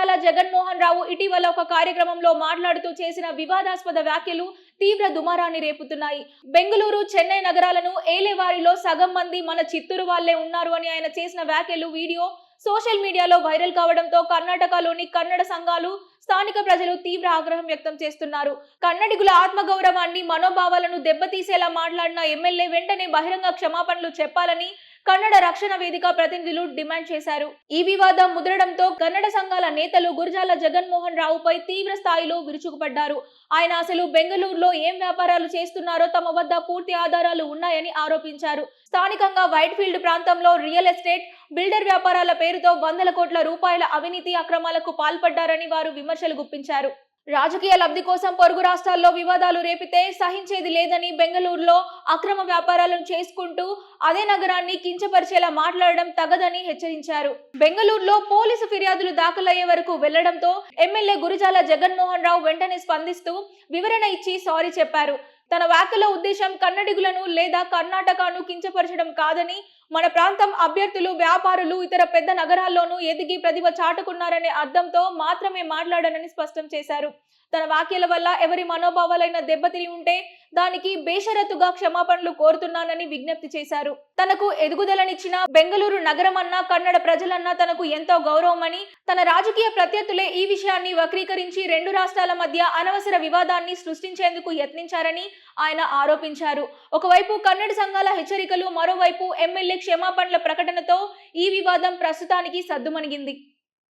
గురజాల జగన్మోహన్ రావు ఇటీవల ఒక కార్యక్రమంలో మాట్లాడుతూ చేసిన వివాదాస్పద వ్యాఖ్యలు తీవ్ర దుమారాన్ని రేపుతున్నాయి. బెంగళూరు, చెన్నై నగరాలను ఏలేవారిలో సగం మంది మన చిత్తూరు వాళ్లే ఉన్నారు అని ఆయన చేసిన వ్యాఖ్యలు వీడియో సోషల్ మీడియాలో వైరల్ కావడంతో కర్ణాటకలోని కన్నడ సంఘాలు, స్థానిక ప్రజలు తీవ్ర ఆగ్రహం వ్యక్తం చేస్తున్నారు. కన్నడిగుల ఆత్మగౌరవాన్ని, మనోభావాలను దెబ్బతీసేలా మాట్లాడిన ఎమ్మెల్యే వెంటనే బహిరంగ క్షమాపణలు చెప్పాలని కన్నడ రక్షణ వేదిక ప్రతినిధులు డిమాండ్ చేశారు. ఈ వివాదం ముదరడంతో కన్నడ సంఘాల నేతలు గురజాల జగన్మోహన్ రావుపై తీవ్ర స్థాయిలో విరుచుకుపడ్డారు. ఆయన అసలు బెంగళూరులో ఏం వ్యాపారాలు చేస్తున్నారో తమ వద్ద పూర్తి ఆధారాలు ఉన్నాయని ఆరోపించారు. స్థానికంగా వైట్ ఫీల్డ్ ప్రాంతంలో రియల్ ఎస్టేట్, బిల్డర్ వ్యాపారాల పేరుతో వందల కోట్ల రూపాయల అవినీతి అక్రమాలకు పాల్పడ్డారని వారు విమర్శలు గుప్పించారు. రాజకీయ లబ్ధి కోసం పొరుగు రాష్ట్రాల్లో వివాదాలు రేపితే సహించేది లేదని, బెంగళూరులో అక్రమ వ్యాపారాలను చేసుకుంటూ అదే నగరాన్ని కించపరిచేలా మాట్లాడడం తగదని హెచ్చరించారు. బెంగళూరులో పోలీసు ఫిర్యాదులు దాఖలయ్యే వరకు వెళ్లడంతో ఎమ్మెల్యే గురజాల జగన్మోహన్ రావు వెంటనే స్పందిస్తూ వివరణ ఇచ్చి సారీ చెప్పారు. తన వ్యాఖ్యల ఉద్దేశం కన్నడిగులను లేదా కర్ణాటకను కించపరచడం కాదని, మన ప్రాంతం అభ్యర్థులు, వ్యాపారులు ఇతర పెద్ద నగరాల్లోనూ ఎదిగి ప్రతిభ చాటుకున్నారనే అర్థంతో మాత్రమే మాట్లాడానని స్పష్టం చేశారు. తన వ్యాఖ్యల వల్ల ఎవరి మనోభావాలైన దెబ్బతిని ఉంటే దానికి బేషరతుగా క్షమాపణలు కోరుతున్నానని విజ్ఞప్తి చేశారు. తనకు ఎదుగుదలనిచ్చిన బెంగళూరు నగరమన్నా, కన్నడ ప్రజలన్నా తనకు ఎంతో గౌరవమని, తన రాజకీయ ప్రత్యర్థులే ఈ విషయాన్ని వక్రీకరించి రెండు రాష్ట్రాల మధ్య అనవసర వివాదాన్ని సృష్టించేందుకు యత్నించారని ఆయన ఆరోపించారు. ఒకవైపు కన్నడ సంఘాల హెచ్చరికలు, మరోవైపు ఎమ్మెల్యే క్షమాపణల ప్రకటనతో ఈ వివాదం ప్రస్తుతానికి సద్దుమణిగింది.